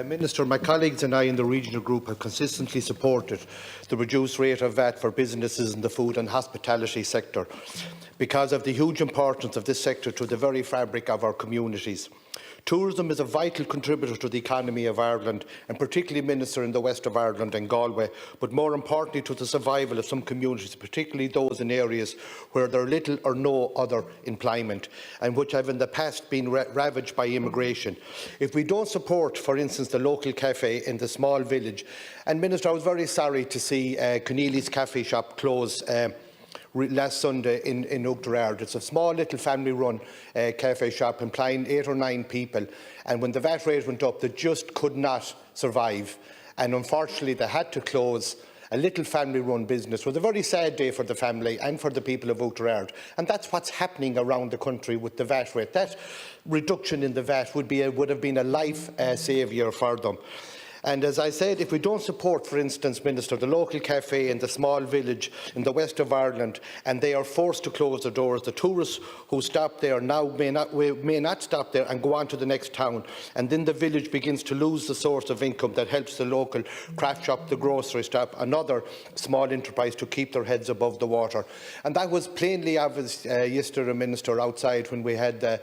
Minister, my colleagues and I in the regional group have consistently supported the reduced rate of VAT for businesses in the food and hospitality sector because of the huge importance of this sector to the very fabric of our communities. Tourism is a vital contributor to the economy of Ireland, and particularly, Minister, in the west of Ireland and Galway, but more importantly to the survival of some communities, particularly those in areas where there is little or no other employment and which have in the past been ravaged by immigration. If we don't support, for instance, the local cafe in the small village, and Minister, I was very sorry to see Keneally's Cafe Shop close last Sunday in Oughterard. It's a small little family-run cafe shop employing 8 or 9 people, and when the VAT rate went up, they just could not survive, and unfortunately they had to close a little family-run business. It was a very sad day for the family and for the people of Oughterard, and that's what's happening around the country with the VAT rate. That reduction in the VAT would have been a life saviour for them. And as I said, if we don't support, for instance, Minister, the local cafe in the small village in the west of Ireland, and they are forced to close their doors, the tourists who stop there now may not stop there and go on to the next town, and then the village begins to lose the source of income that helps the local craft shop, the grocery shop, another small enterprise to keep their heads above the water. And that was plainly obvious yesterday, Minister, outside when we had the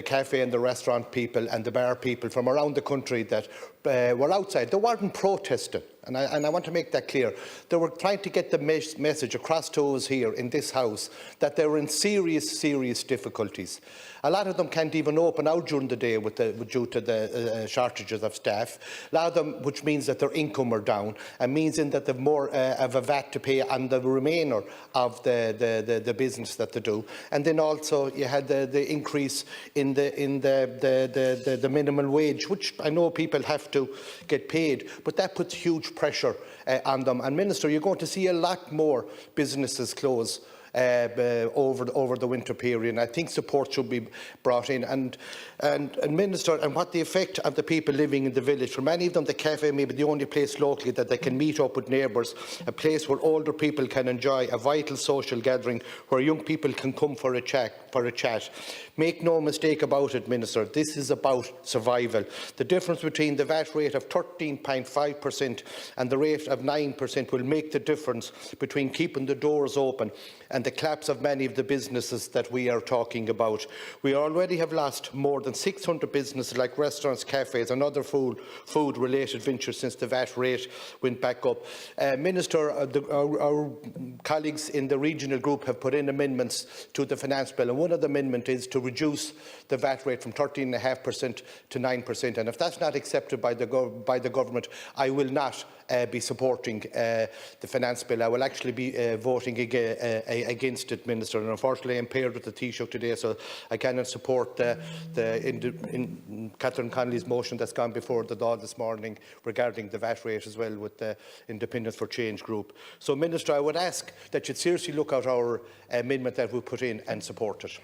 cafe and the restaurant people and the bar people from around the country that were outside. They weren't protesting, and I want to make that clear. They were trying to get the message across to us here in this House that they were in serious difficulties. A lot of them can't even open out during the day due to the shortages of staff. A lot of them, which means that their income are down, and means that they have more of a VAT to pay on the remainder of the business that they do. And then also you had the increase in the minimum wage, which I know people have to get paid, but that puts huge pressure on them. And Minister, you're going to see a lot more businesses close over the winter period, and I think support should be brought in. And Minister, and what the effect of the people living in the village. For many of them, the cafe may be the only place locally that they can meet up with neighbours, a place where older people can enjoy a vital social gathering, where young people can come for a chat. Make no mistake about it, Minister, this is about survival. The difference between the VAT rate of 13.5% and the rate of 9% will make the difference between keeping the doors open and the collapse of many of the businesses that we are talking about. We already have lost more than 600 businesses like restaurants, cafes and other food-related ventures since the VAT rate went back up. Minister, our colleagues in the regional group have put in amendments to the finance bill, and one of the amendments is to reduce the VAT rate from 13.5% to 9%. And if that's not accepted by the government, I will not be supporting the finance bill. I will actually be voting against it, Minister. And unfortunately, I'm paired with the Taoiseach today, so I cannot support Catherine Connolly's motion that's gone before the Dáil this morning regarding the VAT rate as well with the Independence for Change group. So, Minister, I would ask that you seriously look at our amendment that we put in and support it.